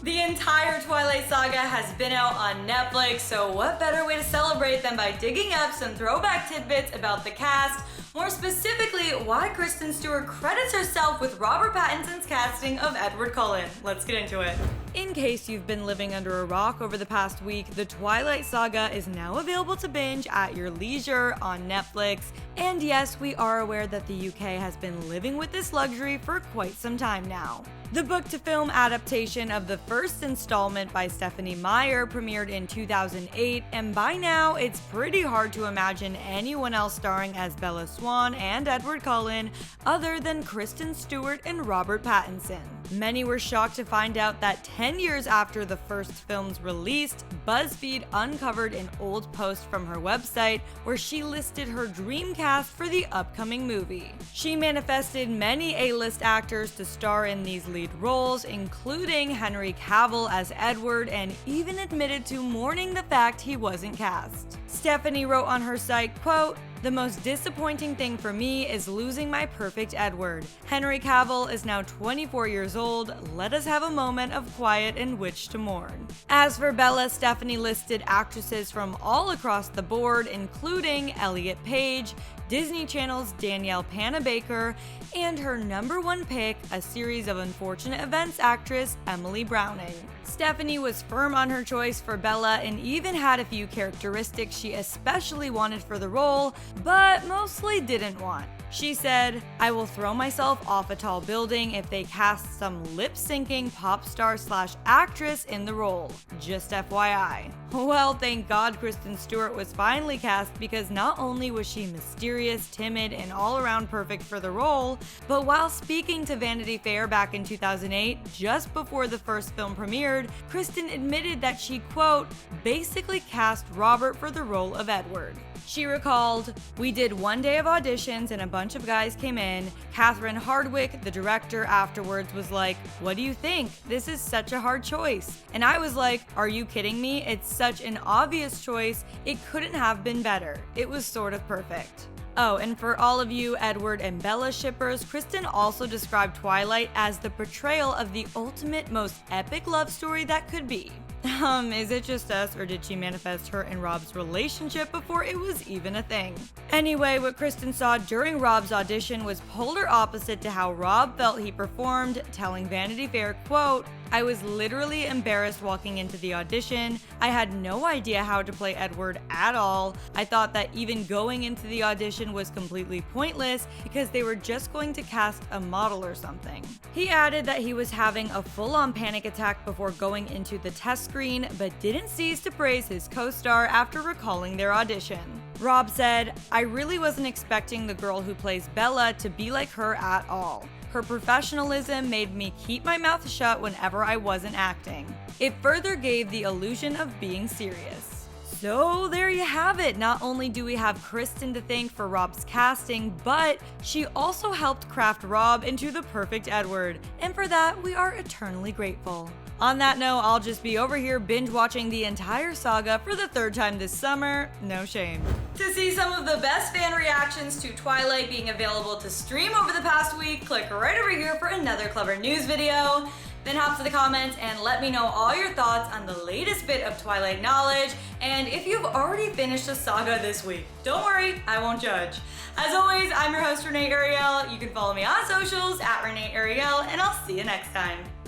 The entire Twilight Saga has been out on Netflix, so what better way to celebrate than by digging up some throwback tidbits about the cast, more specifically, why Kristen Stewart credits herself with Robert Pattinson's casting of Edward Cullen. Let's get into it. In case you've been living under a rock over the past week, the Twilight Saga is now available to binge at your leisure on Netflix. And yes, we are aware that the UK has been living with this luxury for quite some time now. The book-to-film adaptation of the first installment by Stephenie Meyer premiered in 2008, and by now, it's pretty hard to imagine anyone else starring as Bella Swan and Edward Cullen other than Kristen Stewart and Robert Pattinson. Many were shocked to find out that 10 years after the first film's release, BuzzFeed uncovered an old post from her website where she listed her dream cast for the upcoming movie. She manifested many A-list actors to star in these lead roles, including Henry Cavill as Edward, and even admitted to mourning the fact he wasn't cast. Stephenie wrote on her site, quote, "The most disappointing thing for me is losing my perfect Edward. Henry Cavill is now 24 years old. Let us have a moment of quiet in which to mourn." As for Bella, Stephenie listed actresses from all across the board, including Elliot Page, Disney Channel's Danielle Panabaker, and her number one pick, a series of unfortunate events actress Emily Browning. Stephenie was firm on her choice for Bella and even had a few characteristics she especially wanted for the role, but mostly didn't want. She said, "I will throw myself off a tall building if they cast some lip-syncing pop star/actress in the role. Just FYI. Well, thank God Kristen Stewart was finally cast, because not only was she mysterious, timid, and all-around perfect for the role, but while speaking to Vanity Fair back in 2008, just before the first film premiered, Kristen admitted that she, quote, "basically cast Robert for the role of Edward." She recalled, "We did one day of auditions and a bunch of guys came in. Catherine Hardwicke, the director, afterwards was like, 'What do you think? This is such a hard choice.' And I was like, 'Are you kidding me? It's such an obvious choice. It couldn't have been better. It was sort of perfect.'" Oh, and for all of you Edward and Bella shippers, Kristen also described Twilight as the portrayal of the ultimate, most epic love story that could be. Is it just us, or did she manifest her and Rob's relationship before it was even a thing? Anyway, what Kristen saw during Rob's audition was polar opposite to how Rob felt he performed, telling Vanity Fair, quote, "I was literally embarrassed walking into the audition. I had no idea how to play Edward at all. I thought that even going into the audition was completely pointless because they were just going to cast a model or something." He added that he was having a full-on panic attack before going into the test screen, but didn't cease to praise his co-star after recalling their audition. Rob said, "I really wasn't expecting the girl who plays Bella to be like her at all. Her professionalism made me keep my mouth shut whenever I wasn't acting. It further gave the illusion of being serious." So there you have it. Not only do we have Kristen to thank for Rob's casting, but she also helped craft Rob into the perfect Edward, and for that we are eternally grateful. On that note, I'll just be over here binge watching the entire saga for the third time this summer. No shame. To see some of the best fan reactions to Twilight being available to stream over the past week, click right over here for another clever news video. Then hop to the comments and let me know all your thoughts on the latest bit of Twilight knowledge, and if you've already finished the saga this week. Don't worry, I won't judge. As always, I'm your host, Renee Ariel. You can follow me on socials at Renee Ariel, and I'll see you next time.